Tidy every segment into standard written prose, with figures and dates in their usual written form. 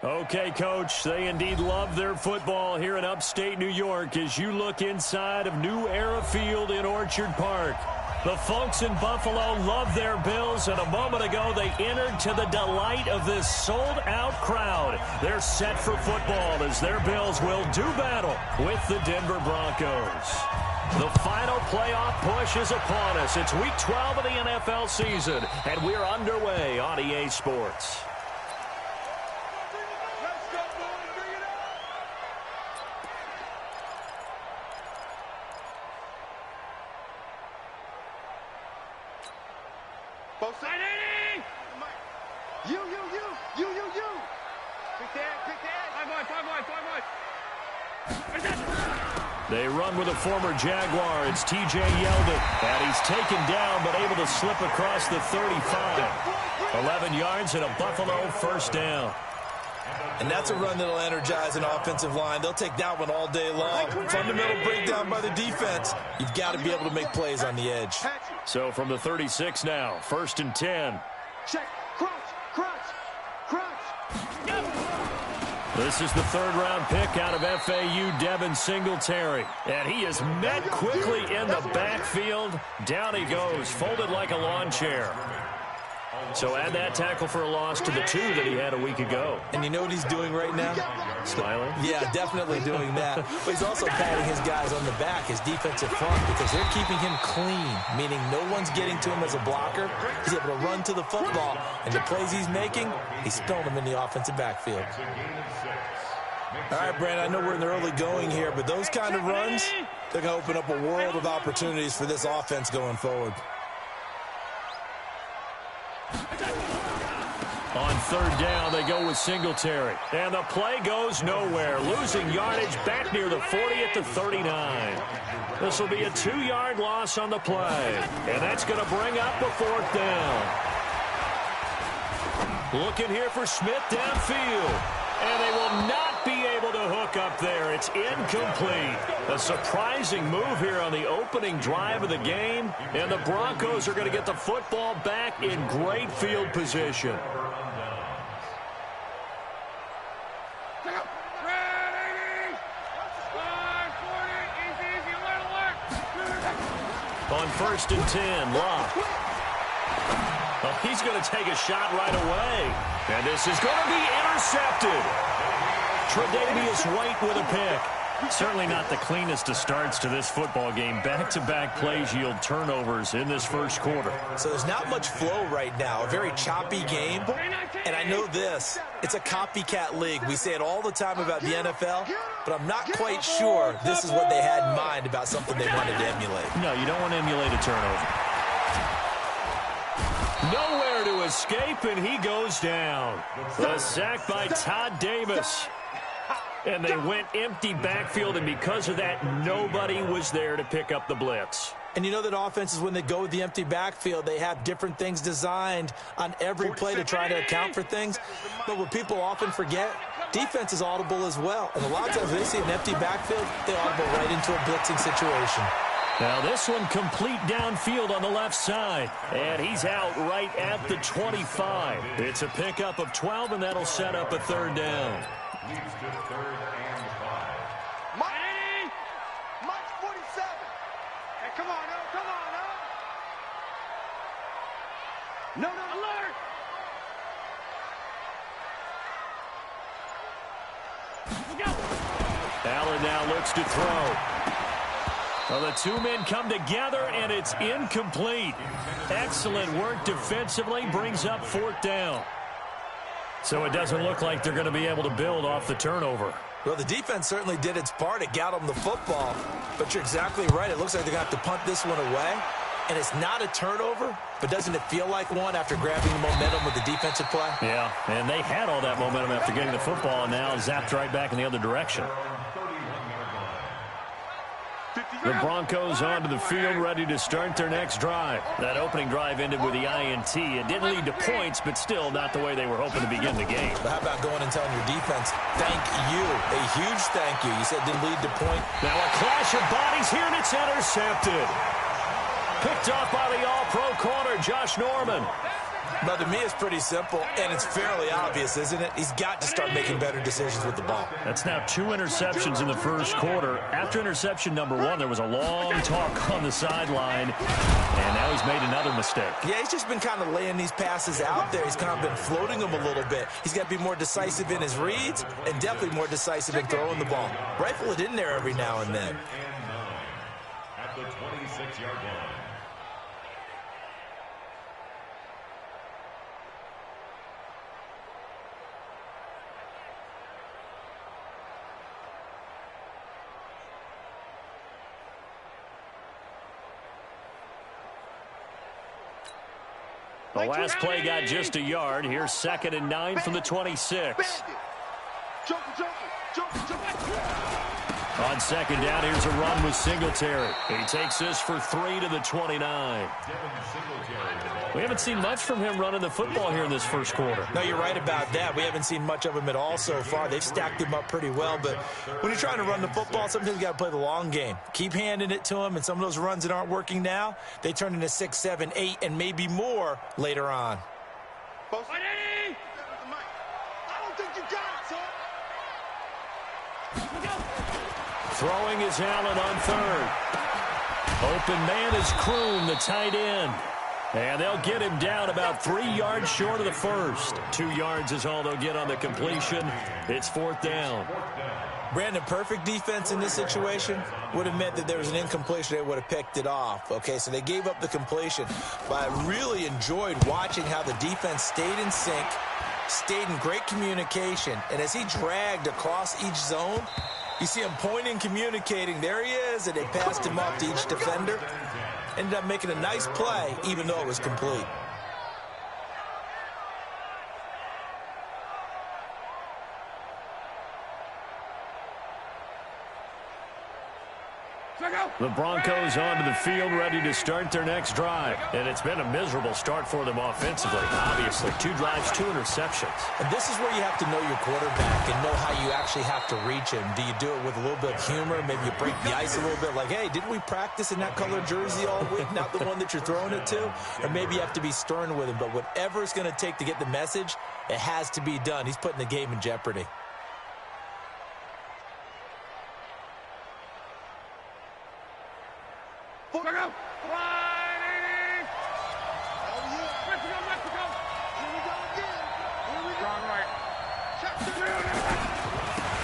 Okay, Coach, they indeed love their football here in upstate New York as you look inside of New Era Field in Orchard Park. The folks in Buffalo love their Bills, and a moment ago they entered to the delight of this sold-out crowd. They're set for football as their Bills will do battle with the Denver Broncos. The final playoff push is upon us. It's Week 12 of the NFL season, and we're underway on EA Sports. They run with a former Jaguar. It's T.J. Yeldon. And he's taken down but able to slip across the 35. 11 yards and a Buffalo first down. And that's a run that'll energize an offensive line. They'll take that one all day long. Fundamental breakdown by the defense. You've got to be able to make plays on the edge. So from the 36 now, 1st and 10. Check. This is the third-round pick out of FAU, Devin Singletary. And he is met quickly in the backfield. Down he goes, folded like a lawn chair. So add that tackle for a loss to the 2 that he had a week ago. And you know what he's doing right now? Smiling? Yeah, definitely doing that. But he's also patting his guys on the back, his defensive front, because they're keeping him clean, meaning no one's getting to him as a blocker. He's able to run to the football, and the plays he's making, he's throwing them in the offensive backfield. All right, Brandon, I know we're in the early going here, but those kind of runs, they're going to open up a world of opportunities for this offense going forward. On third down, they go with Singletary. And the play goes nowhere. Losing yardage back near the 40 at the 39. This will be a 2-yard loss on the play. And that's going to bring up a 4th down. Looking here for Smith downfield. And they will not be able to hook up there. It's incomplete. A surprising move here on the opening drive of the game. And the Broncos are going to get the football back in great field position. On 1st and 10, Locke. Well, he's going to take a shot right away. And this is going to be intercepted. Tre'Davious White with a pick. Certainly not the cleanest of starts to this football game. Back-to-back plays yield turnovers in this first quarter. So there's not much flow right now. A very choppy game. And I know this. It's a copycat league. We say it all the time about the NFL, but I'm not quite sure this is what they had in mind about something they wanted to emulate. No, you don't want to emulate a turnover. Nowhere to escape, and he goes down. A sack by Todd Davis. And they went empty backfield, and because of that, nobody was there to pick up the blitz. And you know that offenses, when they go with the empty backfield, they have different things designed on every play to try to account for things. But what people often forget, defense is audible as well. And a lot of times they see an empty backfield, they audible right into a blitzing situation. Now this one complete downfield on the left side. And he's out right at the 25. It's a pickup of 12, and that'll set up a 3rd down. Mike 47. Hey, come on, no. No, alert. Allen now looks to throw. Well, the 2 men come together, and it's incomplete. Excellent work defensively, brings up 4th down. So it doesn't look like they're going to be able to build off the turnover. Well, the defense certainly did its part. It got them the football. But you're exactly right. It looks like they're going to have to punt this one away. And it's not a turnover, but doesn't it feel like one after grabbing the momentum with the defensive play? Yeah, and they had all that momentum after getting the football, and now zapped right back in the other direction. The Broncos onto the field, ready to start their next drive. That opening drive ended with the INT. It didn't lead to points, but still not the way they were hoping to begin the game. But how about going and telling your defense, thank you, a huge thank you. You said it didn't lead to point. Now a clash of bodies here, and it's intercepted. Picked off by the all-pro corner, Josh Norman. But to me, it's pretty simple, and it's fairly obvious, isn't it? He's got to start making better decisions with the ball. That's now 2 interceptions in the first quarter. After interception number 1, there was a long talk on the sideline, and now he's made another mistake. Yeah, he's just been kind of laying these passes out there. He's kind of been floating them a little bit. He's got to be more decisive in his reads and definitely more decisive in throwing the ball. Rifle it in there every now and then. At the 26-yard line. The last play got just a yard. Here's 2nd and 9 from the 26. On 2nd down, here's a run with Singletary. He takes this for 3 to the 29. We haven't seen much from him running the football here in this first quarter. No, you're right about that. We haven't seen much of him at all so far. They've stacked him up pretty well, but when you're trying to run the football, sometimes you got to play the long game. Keep handing it to him, and some of those runs that aren't working now, they turn into 6, 7, 8, and maybe more later on. I don't think you got it, son. Throwing is Allen on 3rd. Open man is Kroon, the tight end. And they'll get him down about 3 yards short of the first. 2 yards is all they'll get on the completion. It's 4th down. Brandon, perfect defense in this situation would have meant that there was an incompletion. They would have picked it off. Okay, so they gave up the completion. But I really enjoyed watching how the defense stayed in sync, stayed in great communication. And as he dragged across each zone, you see him pointing, communicating. There he is, and they passed him off to each defender. Ended up making a nice play, even though it was complete. The Broncos onto the field, ready to start their next drive. And it's been a miserable start for them offensively. Obviously, 2 drives, 2 interceptions. And this is where you have to know your quarterback and know how you actually have to reach him. Do you do it with a little bit of humor? Maybe you break the ice a little bit like, hey, didn't we practice in that color jersey all week? Not the one that you're throwing it to? Or maybe you have to be stern with him. But whatever it's going to take to get the message, it has to be done. He's putting the game in jeopardy.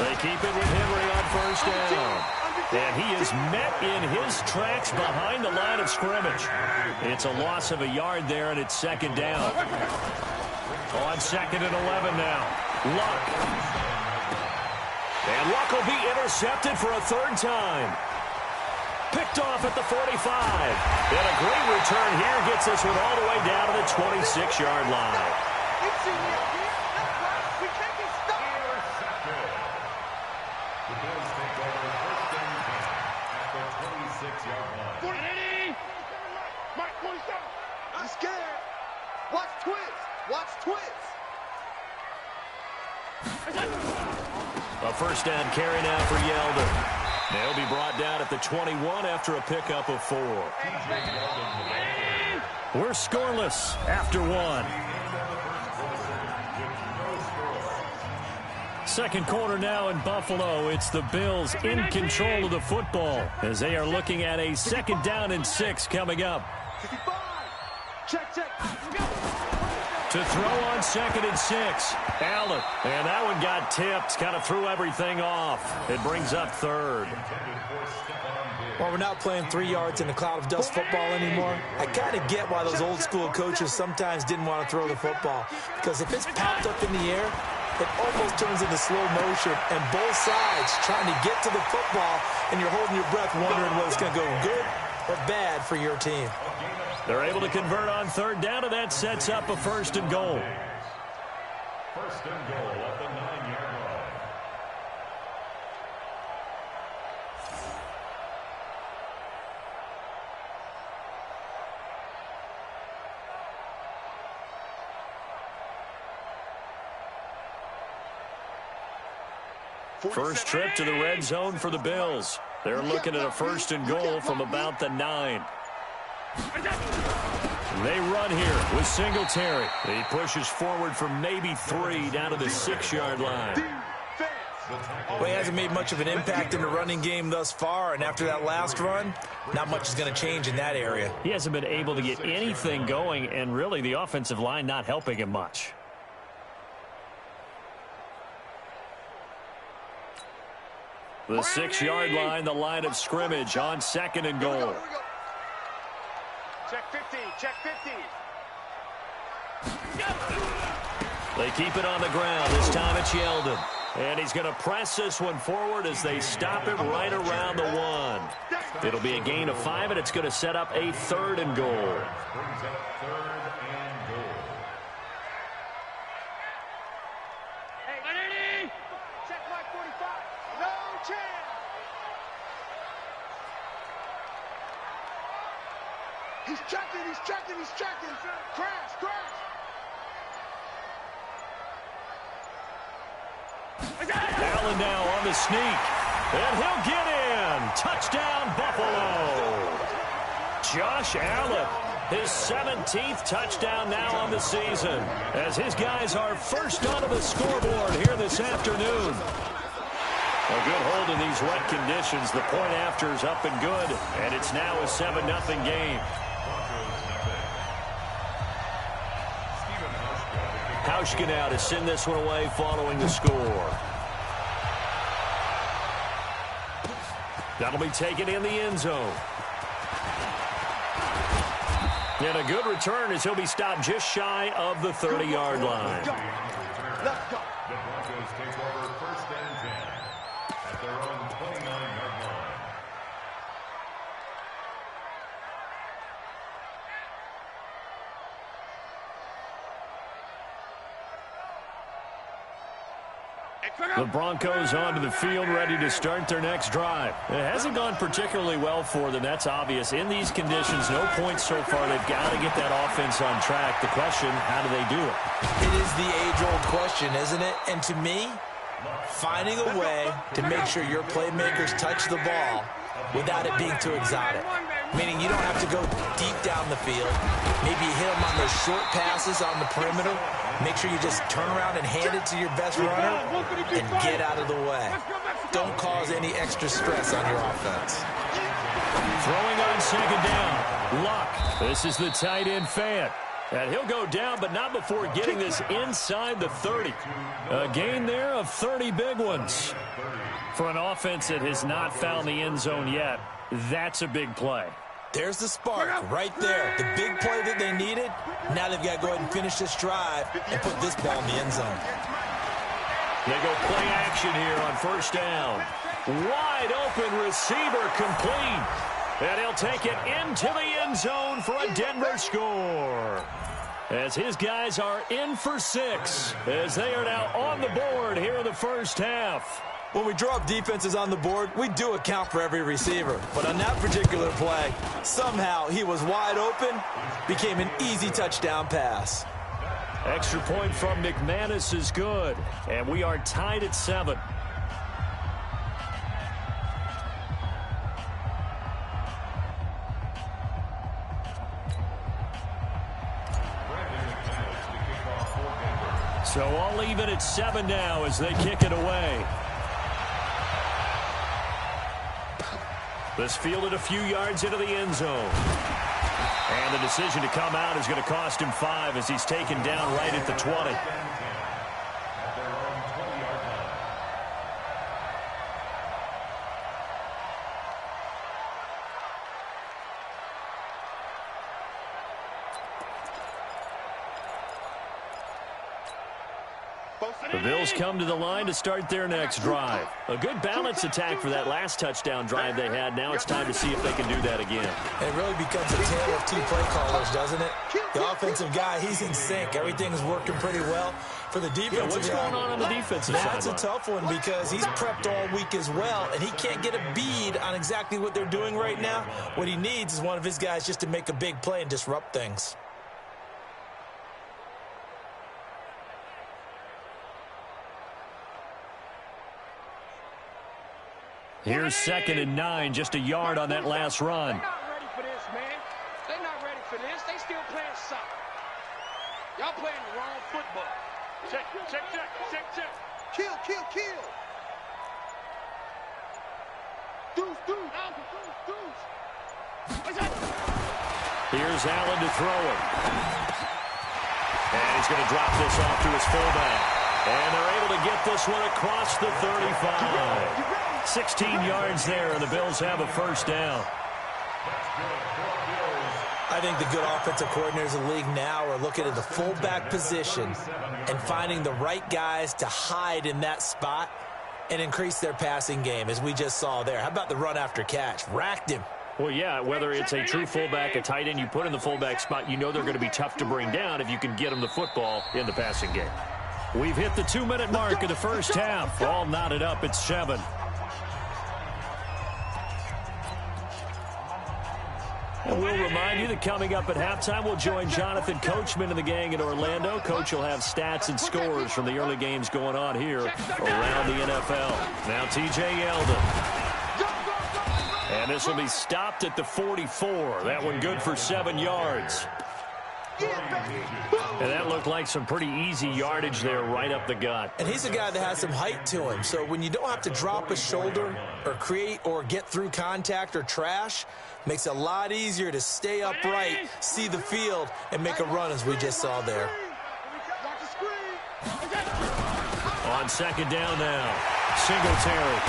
They keep it with Henry on 1st down. And he is met in his tracks behind the line of scrimmage. It's a loss of a yard there, and it's 2nd down. On 2nd and 11 now. Luck. And Luck will be intercepted for a 3rd time. Picked off at the 45. And a great return here gets this one all the way down to the 26-yard line. I'm scared. Watch twist. Watch twist. A 1st down carry now for Yeldon. They'll be brought down at the 21 after a pickup of 4. We're scoreless after 1. Second quarter now in Buffalo. It's the Bills in control of the football as they are looking at a 2nd down and 6 coming up. Check, check. To throw on 2nd and 6. Allen. And that one got tipped. Kind of threw everything off. It brings up 3rd. Well, we're not playing 3 yards in a cloud of dust football anymore. I kind of get why those old school coaches sometimes didn't want to throw the football. Because if it's popped up in the air, it almost turns into slow motion. And both sides trying to get to the football, and you're holding your breath wondering whether it's going to go good or bad for your team. They're able to convert on 3rd down, and that sets up a 1st and goal. 1st and goal at the 9-yard line. First trip to the red zone for the Bills. They're looking at a 1st and goal from about the 9. They run here with Singletary. He pushes forward for maybe 3 down to the 6-yard line. Well, he hasn't made much of an impact in the running game thus far, and after that last run, not much is going to change in that area. He hasn't been able to get anything going, and really the offensive line not helping him much. The 6-yard line, the line of scrimmage on 2nd and goal. Check 50, check 50. They keep it on the ground. This time it's Yeldon. And he's going to press this one forward as they stop him right around the 1. It'll be a gain of 5, and it's going to set up a 3rd and goal. Brings up 3rd and goal. Hey, check my 45. No chance. He's checking, he's checking, he's checking. Crash, crash. Allen now on the sneak. And he'll get in. Touchdown, Buffalo. Josh Allen, his 17th touchdown now on the season, as his guys are first onto the scoreboard here this afternoon. A good hold in these wet conditions. The point after is up and good, and it's now a 7-0 game. Hauschka now to send this one away following the score. That'll be taken in the end zone. And a good return as he'll be stopped just shy of the 30-yard line. Let's go. The Broncos take over 1st and 10 at their own 29-yard line. The Broncos onto the field, ready to start their next drive. It hasn't gone particularly well for them. That's obvious. In these conditions, no points so far. They've got to get that offense on track. The question, how do they do it? It is the age-old question, isn't it? And to me, finding a way to make sure your playmakers touch the ball without it being too exotic. Meaning you don't have to go deep down the field. Maybe you hit them on those short passes on the perimeter. Make sure you just turn around and hand it to your best runner and get out of the way. Don't cause any extra stress on your offense. Throwing on 2nd down. Luck. This is the tight end Fant. And he'll go down, but not before getting this inside the 30. A gain there of 30 big ones. For an offense that has not found the end zone yet, that's a big play. There's the spark right there. The big play that they needed. Now they've got to go ahead and finish this drive and put this ball in the end zone. They go play action here on 1st down. Wide open receiver complete. And he'll take it into the end zone for a Denver score. As his guys are in for 6, as they are now on the board here in the first half. When we draw up defenses on the board, we do account for every receiver. But on that particular play, somehow he was wide open, became an easy touchdown pass. Extra point from McManus is good, and we are tied at 7. So all even at 7 now as they kick it away. This fielded a few yards into the end zone. And the decision to come out is going to cost him 5 as he's taken down right at the 20. The Bills come to the line to start their next drive. A good balanced attack for that last touchdown drive they had. Now it's time to see if they can do that again. It really becomes a tale of 2 play callers, doesn't it? The offensive guy, he's in sync. Everything's working pretty well. For the defensive what's going on the defensive side? That's a tough one because he's prepped all week as well, and he can't get a bead on exactly what they're doing right now. What he needs is one of his guys just to make a big play and disrupt things. Here's 2nd and 9, just a yard on that last run. They're not ready for this. They still playing soccer. Y'all playing the wrong football. Check, check, check, check, check. Kill, kill, kill. Deuce, deuce. Deuce. Here's Allen to throw it. And he's going to drop this off to his fullback. And they're able to get this one across the 35. 16 yards there, and the Bills have a first down. I think the good offensive coordinators in the league now are looking at the fullback position and finding the right guys to hide in that spot and increase their passing game, as we just saw there. How about the run after catch? Racked him. Well, yeah, whether it's a true fullback, a tight end you put in the fullback spot, you know they're going to be tough to bring down if you can get them the football in the passing game. We've hit the 2-minute mark of the first half. All knotted up at 7. And we'll remind you that coming up at halftime, we'll join Jonathan Coachman and the gang in Orlando. Coach will have stats and scores from the early games going on here around the NFL. Now TJ Yeldon. And this will be stopped at the 44. That one good for 7 yards. And that looked like some pretty easy yardage there right up the gut. And he's a guy that has some height to him. So when you don't have to drop a shoulder or create or get through contact or trash, makes it a lot easier to stay upright, see the field, and make a run as we just saw there. On second down now, Singletary.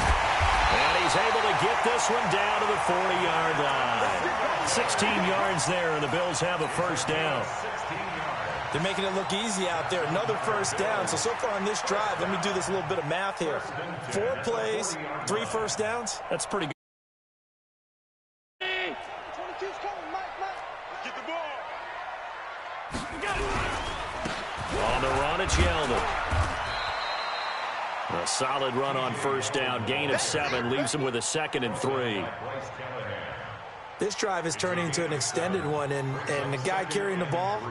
And he's able to get this one down to the 40-yard line. 16 yards there, and the Bills have a first down. They're making it look easy out there. Another first down. So far on this drive, let me do this little bit of math here. 4 plays, 3 first downs. That's pretty good. On the run, it's Yeldon. A solid run on first down. Gain of 7 leaves him with a 2nd and 3. This drive is turning into an extended one, and the guy carrying the ball,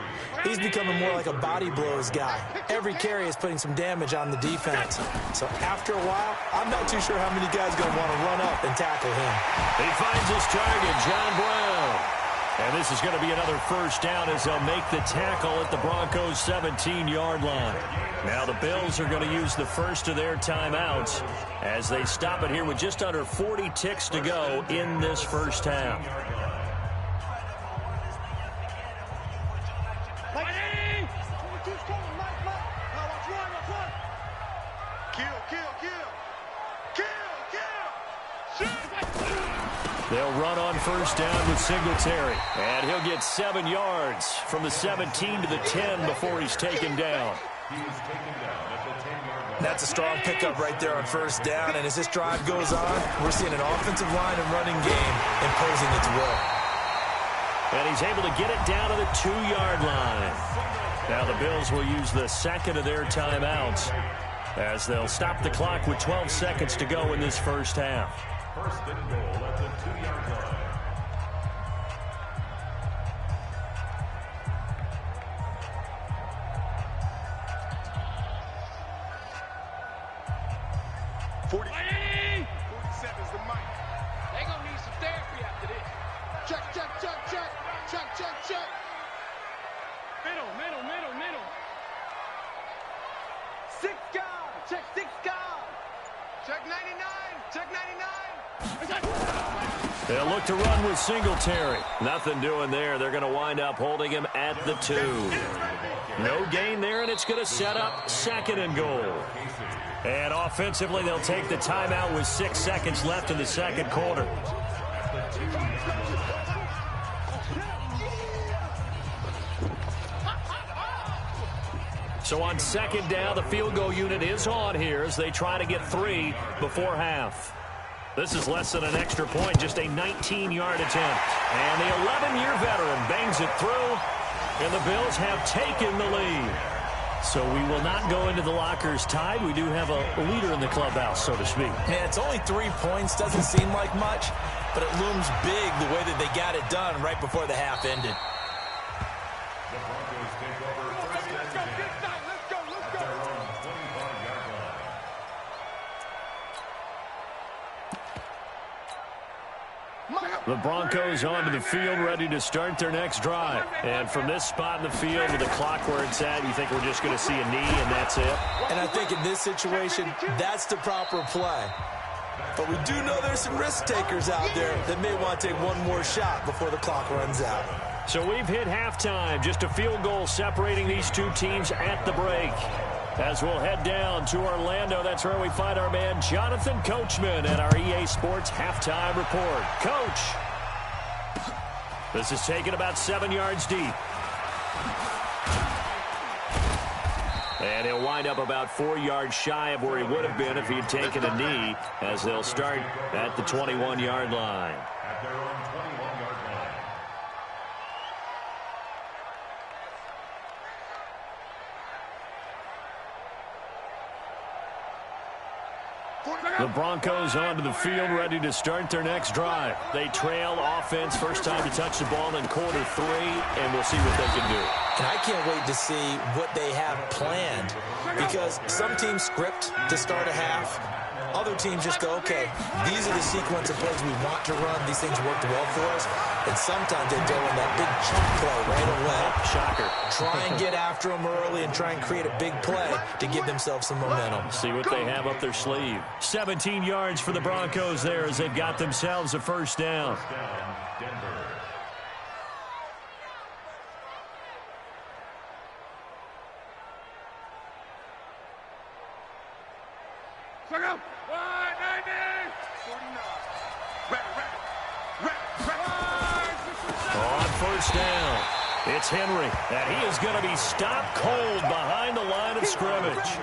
he's becoming more like a body blows guy. Every carry is putting some damage on the defense. So after a while, I'm not too sure how many guys are going to want to run up and tackle him. He finds his target, John Brown. And this is going to be another first down as they'll make the tackle at the Broncos' 17-yard line. Now the Bills are going to use the first of their timeouts as they stop it here with just under 40 ticks to go in this first half. They'll run on first down with Singletary. And he'll get 7 yards from the 17 to the 10 before he's taken down. That's a strong pickup right there on first down. And as this drive goes on, we're seeing an offensive line and running game imposing its will. And he's able to get it down to the 2-yard line. Now the Bills will use the second of their timeouts as they'll stop the clock with 12 seconds to go in this first half. First and goal at the 2-yard line. They're going to need some therapy after this. Check, check, check, check. Check, check, check. Middle. 6 guard. Check 6 guard. Check 99. Check 99. They'll look to run with Singletary. Nothing doing there. They're going to wind up holding him at the 2. No gain there, and it's going to set up 2nd and goal. And offensively, they'll take the timeout with 6 seconds left in the second quarter. So on second down, the field goal unit is on here as they try to get 3 before half. This is less than an extra point, just a 19-yard attempt. And the 11-year veteran bangs it through, and the Bills have taken the lead. So we will not go into the lockers tied. We do have a leader in the clubhouse, so to speak. Man, it's only 3 points. Doesn't seem like much, but it looms big the way that they got it done right before the half ended. The Broncos take over first and 10 at their own 25-yard line. The Broncos onto the field, ready to start their next drive. And from this spot in the field with the clock where it's at, you think we're just going to see a knee and that's it? And I think in this situation, that's the proper play. But we do know there's some risk takers out there that may want to take one more shot before the clock runs out. So we've hit halftime. Just a field goal separating these two teams at the break. As we'll head down to Orlando, that's where we find our man Jonathan Coachman at our EA Sports Halftime Report. Coach, this is taken about 7 yards deep. And he'll wind up about 4 yards shy of where he would have been if he had taken a knee, as they'll start at the 21-yard line. At their own 21-yard line. The Broncos onto the field, ready to start their next drive. They trail offense, first time to touch the ball in quarter 3, and we'll see what they can do. And I can't wait to see what they have planned, because some teams script to start a half. Other teams just go, okay, these are the sequence of plays we want to run. These things worked well for us. And sometimes they throw in that big chunk play right away. Shocker. Try and get after them early and try and create a big play to give themselves some momentum. See what they have up their sleeve. 17 yards for the Broncos there as they've got themselves a first down. Denver. On first down, it's Henry, and he is going to be stopped cold behind the line of scrimmage.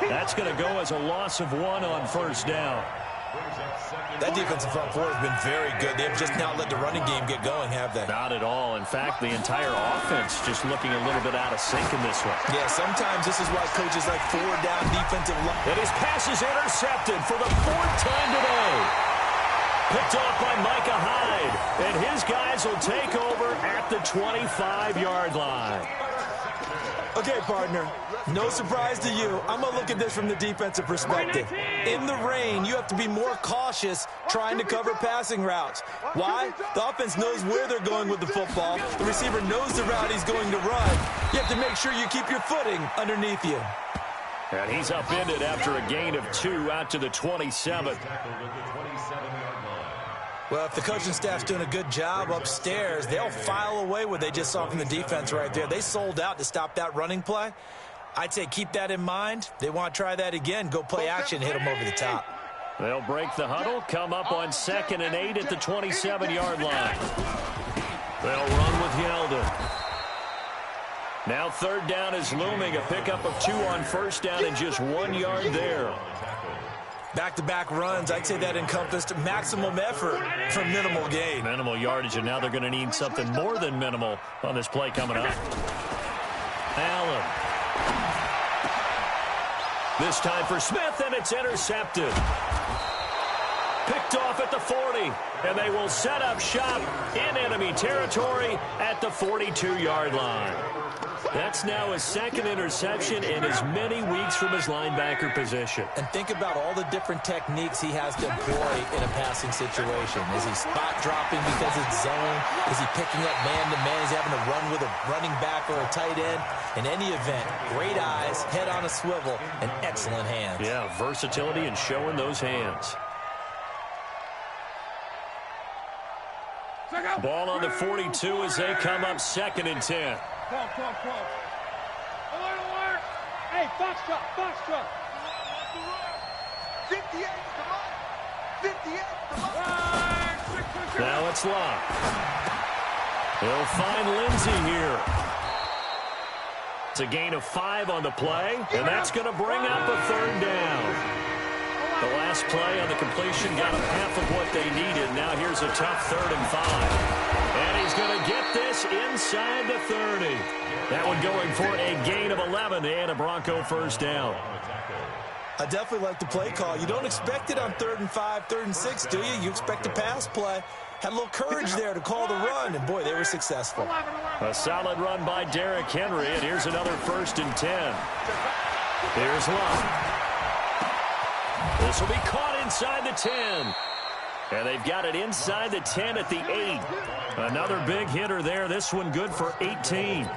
That's going to go as a loss of 1 on first down. That defensive front four has been very good. They have just not let the running game get going, have they? Not at all. In fact, the entire offense just looking a little bit out of sync in this one. Yeah, sometimes this is why coaches like 4-down defensive line. And his pass is intercepted for the 4th time today. Picked off by Micah Hyde. And his guys will take over at the 25-yard line. Okay, partner, no surprise to you. I'm going to look at this from the defensive perspective. In the rain, you have to be more cautious trying to cover passing routes. Why? The offense knows where they're going with the football. The receiver knows the route he's going to run. You have to make sure you keep your footing underneath you. And he's upended after a gain of 2 out to the 27. Well, if the coaching staff's doing a good job upstairs, they'll file away what they just saw from the defense right there. They sold out to stop that running play. I'd say keep that in mind. They want to try that again. Go play action, hit them over the top. They'll break the huddle, come up on 2nd and 8 at the 27-yard line. They'll run with Yeldon. Now 3rd down is looming. A pickup of 2 on first down and just 1 yard there. Back-to-back runs, I'd say that encompassed maximum effort for minimal gain. Minimal yardage, and now they're going to need something more than minimal on this play coming up. Allen. This time for Smith, and it's intercepted. Picked off at the 40, and they will set up shop in enemy territory at the 42-yard line. That's now his 2nd interception in as many weeks from his linebacker position. And think about all the different techniques he has to employ in a passing situation. Is he spot dropping because it's zone? Is he picking up man-to-man? Is he having to run with a running back or a tight end? In any event, great eyes, head on a swivel, and excellent hands. Yeah, versatility and showing those hands. Ball on the 42 as they come up 2nd and 10. Come. Alert. Hey, Foxtrot. 58 to run. 58 to run. Now it's Locke. They'll find Lindsey here. It's a gain of 5 on the play, and that's going to bring up a 3rd down. The last play on the completion got them half of what they needed. Now here's a tough 3rd and 5. And he's going to get this inside the 30. That one going for a gain of 11 and a Bronco first down. I definitely like the play call. You don't expect it on 3rd and 5, 3rd and 6, do you? You expect a pass play. Had a little courage there to call the run, and boy, they were successful. A solid run by Derrick Henry, and here's another 1st and 10. Here's Locke. This will be caught inside the 10. And they've got it inside the 10 at the 8. Another big hitter there. This one good for 18.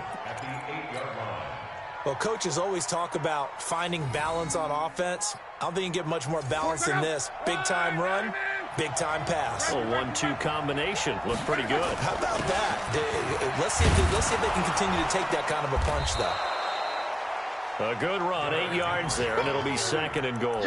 Well, coaches always talk about finding balance on offense. I don't think you can get much more balance than this. Big-time run, big-time pass. A 1-2 combination. Looked pretty good. How about that? Let's see if they can continue to take that kind of a punch, though. A good run, 8 yards there, and it'll be 2nd and goal.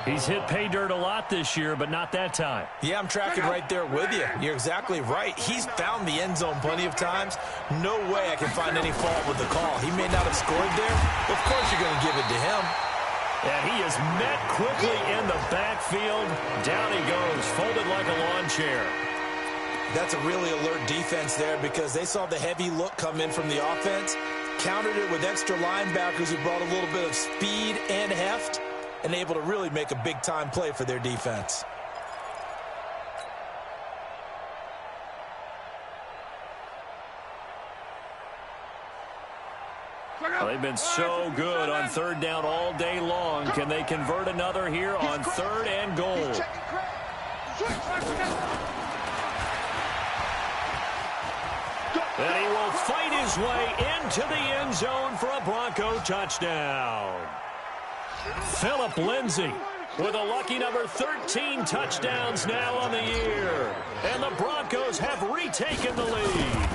He's hit pay dirt a lot this year, but not that time. Yeah, I'm tracking right there with you. You're exactly right. He's found the end zone plenty of times. No way I can find any fault with the call. He may not have scored there. Of course you're going to give it to him. And he is met quickly in the backfield. Down he goes, folded like a lawn chair. That's a really alert defense there because they saw the heavy look come in from the offense, countered it with extra linebackers who brought a little bit of speed and heft, and able to really make a big-time play for their defense. Well, they've been so good on 3rd down all day long. Can they convert another here on 3rd and goal? And he will fight his way into the end zone for a Bronco touchdown. Phillip Lindsay with a lucky number 13 touchdowns now on the year. And the Broncos have retaken the lead.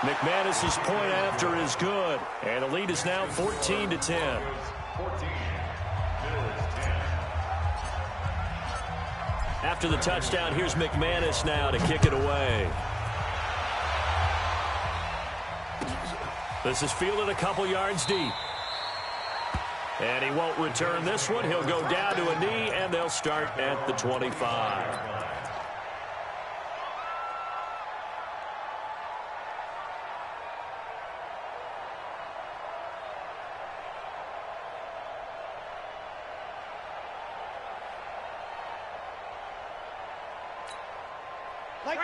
McManus's point after is good. And the lead is now 14-10. After the touchdown, here's McManus now to kick it away. This is fielded a couple yards deep. And he won't return this one. He'll go down to a knee, and they'll start at the 25.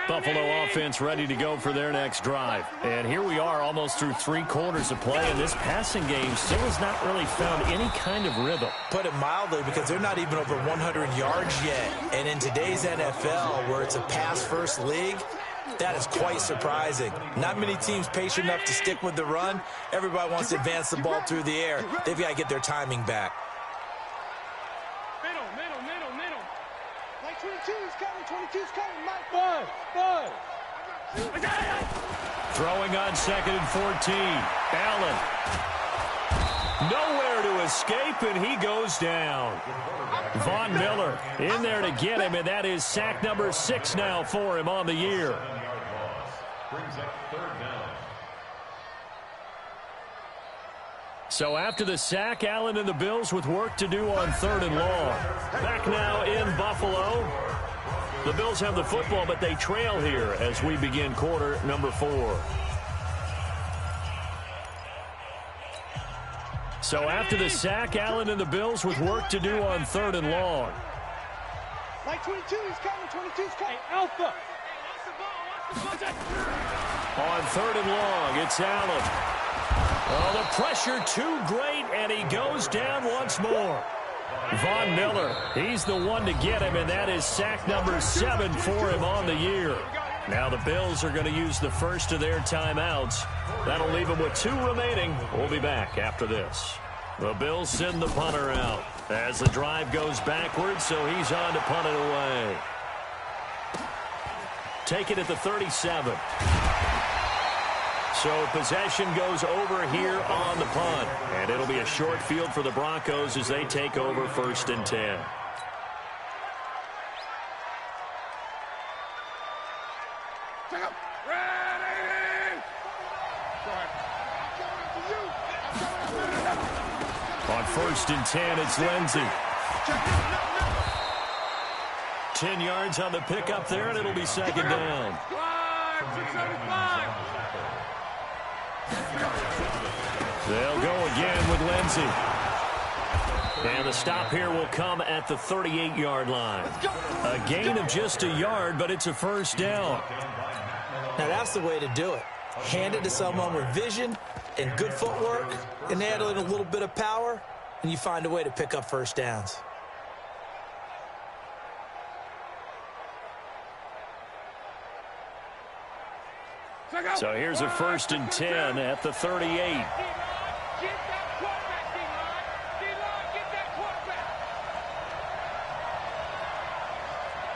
Buffalo offense ready to go for their next drive. And here we are almost through 3 quarters of play, and this passing game still has not really found any kind of rhythm. Put it mildly, because they're not even over 100 yards yet. And in today's NFL, where it's a pass-first league, that is quite surprising. Not many teams patient enough to stick with the run. Everybody wants to advance the ball through the air. They've got to get their timing back. Middle. Like 22's coming, 22's coming, Mike. Five. Throwing on 2nd and 14. Allen. Nowhere to escape, and he goes down. Von Miller in there to get him, and that is sack number 6 now for him on the year. So after the sack, Allen and the Bills with work to do on 3rd and long. Back now in Buffalo. The Bills have the football, but they trail here as we begin quarter number 4. So after the sack, Allen and the Bills with work to do on 3rd and long. Like 22's coming, 22's coming. Hey, Alpha. On 3rd and long, it's Allen. Oh, the pressure too great, and he goes down once more. Von Miller, he's the one to get him, and that is sack number 7 for him on the year. Now the Bills are going to use the first of their timeouts. That'll leave them with 2 remaining. We'll be back after this. The Bills send the punter out as the drive goes backwards, so he's on to punt it away. Take it at the 37. So possession goes over here on the punt. And it'll be a short field for the Broncos as they take over 1st and 10. On 1st and 10, it's Lindsay. 10 yards on the pickup there, and it'll be 2nd down. They'll go again with Lindsay. And the stop here will come at the 38-yard line. A gain of just a yard, but it's a 1st down. Now that's the way to do it. Hand it to someone with vision and good footwork and add in a little bit of power, and you find a way to pick up 1st downs. So here's a 1st and 10 at the 38.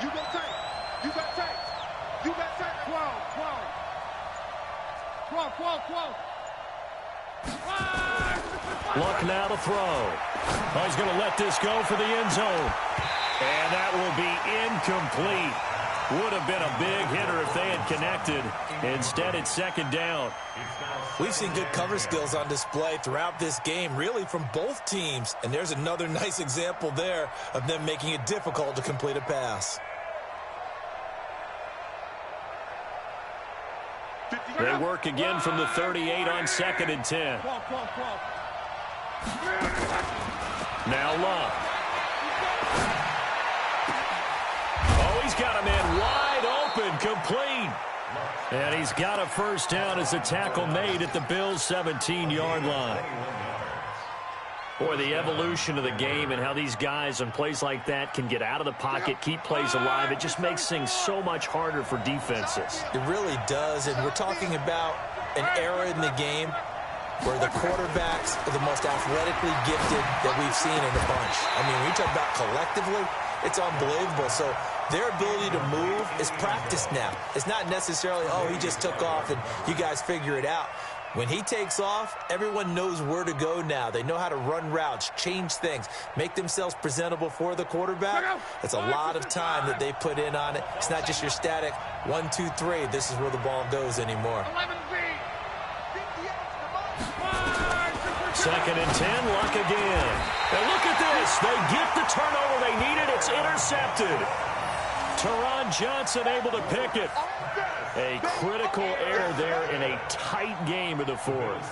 You got tape. You got tape. You got tape. 12. Luck now to throw. Oh, he's going to let this go for the end zone. And that will be incomplete. Would have been a big hitter if they had connected. Instead, it's 2nd down. We've seen good cover skills on display throughout this game, really from both teams. And there's another nice example there of them making it difficult to complete a pass. They work again from the 38 on 2nd and 10. Now Luck. Oh, he's got a man wide open, complete. And he's got a 1st down as a tackle made at the Bills' 17-yard line. Boy, the evolution of the game and how these guys on plays like that can get out of the pocket, keep plays alive, it just makes things so much harder for defenses. It really does, and we're talking about an era in the game where the quarterbacks are the most athletically gifted that we've seen in a bunch. I mean, when you talk about collectively, it's unbelievable. So their ability to move is practiced now. It's not necessarily, oh, he just took off and you guys figure it out. When he takes off, everyone knows where to go now. They know how to run routes, change things, make themselves presentable for the quarterback. It's a lot of time that they put in on it. It's not just your static 1, 2, 3. This is where the ball goes anymore. 2nd and 10, Luck again. And look at this. They get the turnover they needed. It's intercepted. Teron Johnson able to pick it. A critical error there in a tight game of the 4th.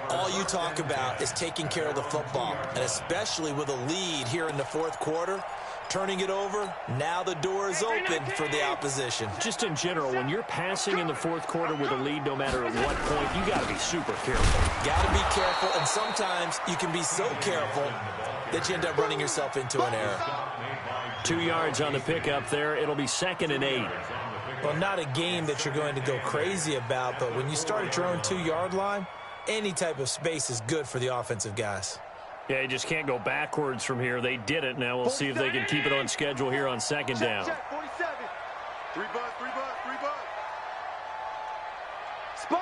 All you talk about is taking care of the football, and especially with a lead here in the 4th quarter. Turning it over, now the door is open for the opposition. Just in general, when you're passing in the 4th quarter with a lead, no matter at what point, you got to be super careful. Got to be careful, and sometimes you can be so careful that you end up running yourself into an error. 2 yards on the pickup there. It'll be 2nd and 8. Well, not a game that you're going to go crazy about, but when you start at your own 2-yard line, any type of space is good for the offensive guys. Yeah, you just can't go backwards from here. They did it. Now we'll see if they can keep it on schedule here on 2nd down. 47. 3 bucks. Sponge.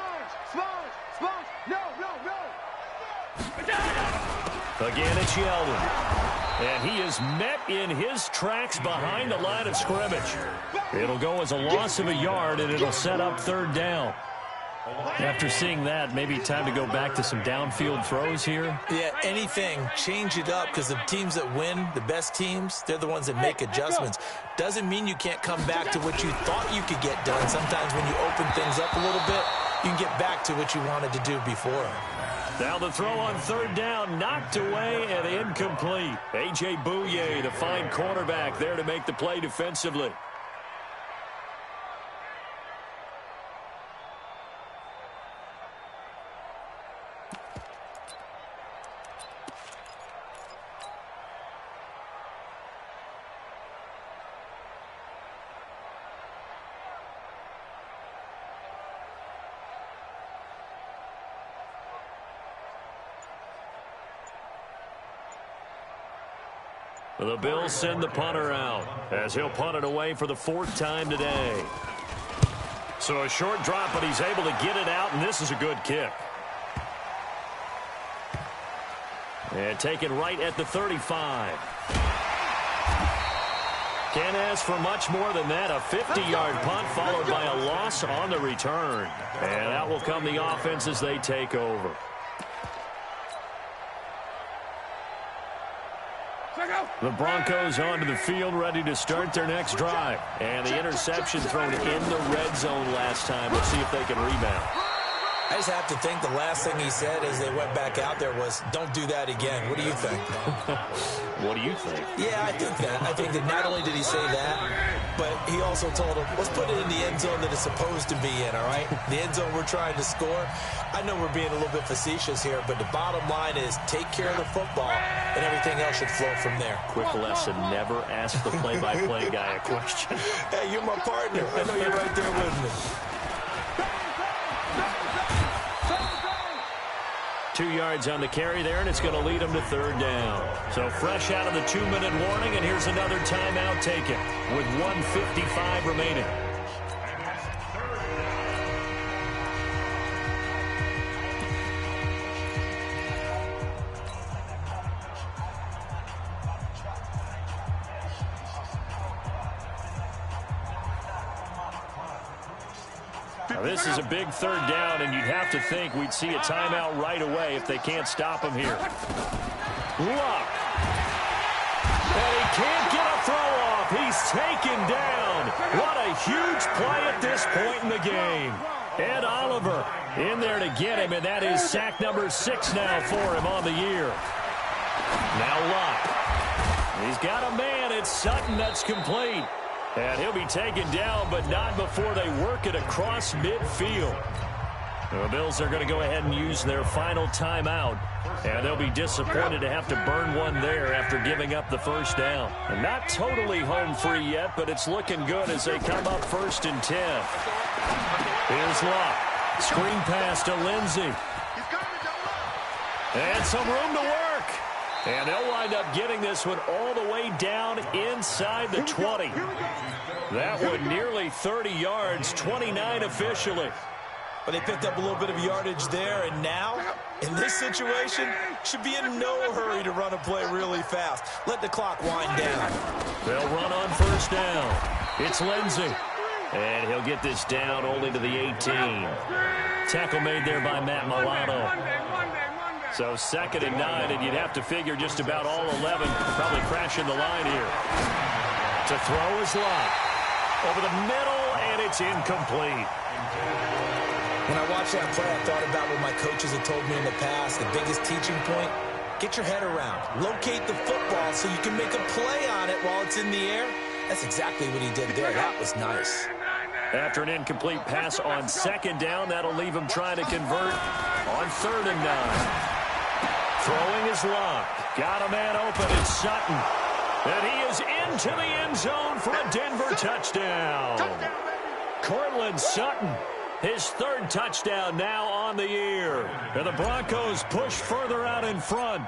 No. Again, it's Yeldon. And he is met in his tracks behind the line of scrimmage. It'll go as a loss of a yard, and it'll set up 3rd down. After seeing that, maybe time to go back to some downfield throws here. Yeah, anything. Change it up, because the teams that win, the best teams, they're the ones that make adjustments. Doesn't mean you can't come back to what you thought you could get done. Sometimes when you open things up a little bit, you can get back to what you wanted to do before. Now the throw on 3rd down, knocked away and incomplete. A.J. Bouye, the fine cornerback, there to make the play defensively. The Bills send the punter out as he'll punt it away for the 4th time today. So a short drop, but he's able to get it out, and this is a good kick. And taken right at the 35. Can't ask for much more than that. A 50-yard punt followed by a loss on the return. And out will come the offense as they take over. The Broncos onto the field, ready to start their next drive. And the interception thrown in the red zone last time. We'll see if they can rebound. I just have to think the last thing he said as they went back out there was, don't do that again. What do you think? What do you think? Yeah, I think that. I think that not only did he say that, but he also told him, let's put it in the end zone that it's supposed to be in, all right? The end zone we're trying to score. I know we're being a little bit facetious here, but the bottom line is take care of the football, and everything else should flow from there. Quick lesson, never ask the play-by-play guy a question. Hey, you're my partner. I know you're right there with me. 2 yards on the carry there, and it's going to lead them to 3rd down. So fresh out of the 2-minute warning, and here's another timeout taken with 1:55 remaining. Now, this is a big 3rd down, and you'd have to think we'd see a timeout right away if they can't stop him here. Luck. And he can't get a throw off. He's taken down. What a huge play at this point in the game. Ed Oliver in there to get him, and that is sack number 6 now for him on the year. Now Luck. He's got a man. It's Sutton that's complete. And he'll be taken down, but not before they work it across midfield. The Bills are going to go ahead and use their final timeout. And they'll be disappointed to have to burn one there after giving up the 1st down. And not totally home free yet, but it's looking good as they come up 1st and 10. Here's Luck. Screen pass to Lindsey. And some room to work. And they'll wind up getting this one all the way down inside the 20. That one nearly 30 yards, 29 officially. But they picked up a little bit of yardage there, and now, in this situation, should be in no hurry to run a play really fast. Let the clock wind down. They'll run on 1st down. It's Lindsey. And he'll get this down only to the 18. Tackle made there by Matt Milano. So 2nd and 9, and you'd have to figure just about all 11 probably crashing the line here. To throw is Luck. Over the middle, and it's incomplete. When I watched that play, I thought about what my coaches had told me in the past. The biggest teaching point, get your head around. Locate the football so you can make a play on it while it's in the air. That's exactly what he did there. That was nice. After an incomplete pass on 2nd down, that'll leave him trying to convert on 3rd and 9. Throwing is Luck. Got a man open. It's Sutton. And he is into the end zone for a Denver touchdown. Cortland Sutton, his 3rd touchdown now on the year. And the Broncos push further out in front.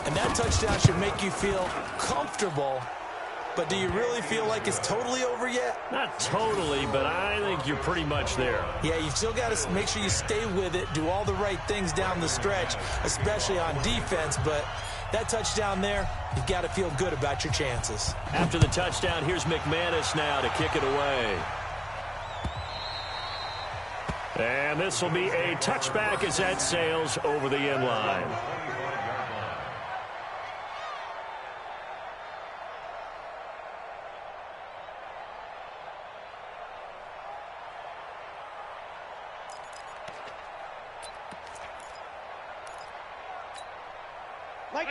And that touchdown should make you feel comfortable. But do you really feel like it's totally over yet? Not totally, but I think you're pretty much there. Yeah, you've still got to make sure you stay with it, do all the right things down the stretch, especially on defense. But that touchdown there, you've got to feel good about your chances. After the touchdown, here's McManus now to kick it away. And this will be a touchback as that sails over the end line.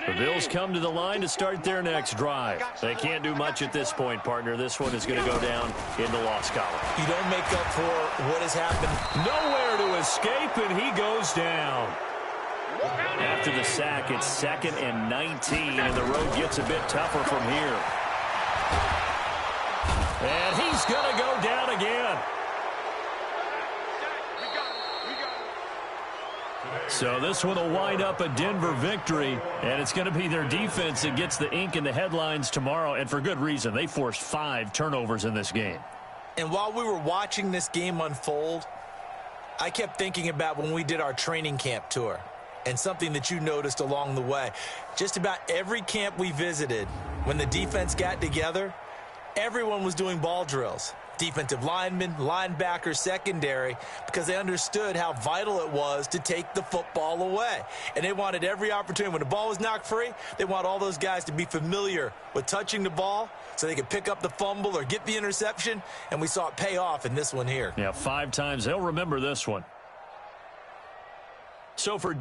The Bills come to the line to start their next drive. They can't do much at this point, partner. This one is going to go down in the loss column. You don't make up for what has happened. Nowhere to escape, and he goes down. After the sack, it's 2nd and 19, and the road gets a bit tougher from here. And he's going to go down again. So this one will wind up a Denver victory, and it's going to be their defense that gets the ink in the headlines tomorrow, and for good reason. They forced 5 turnovers in this game. And while we were watching this game unfold, I kept thinking about when we did our training camp tour and something that you noticed along the way. Just about every camp we visited, when the defense got together, everyone was doing ball drills. Defensive linemen, linebackers, secondary, because they understood how vital it was to take the football away. And they wanted every opportunity. When the ball was knocked free, they want all those guys to be familiar with touching the ball so they could pick up the fumble or get the interception, and we saw it pay off in this one here. Yeah, 5 times. They'll remember this one. So for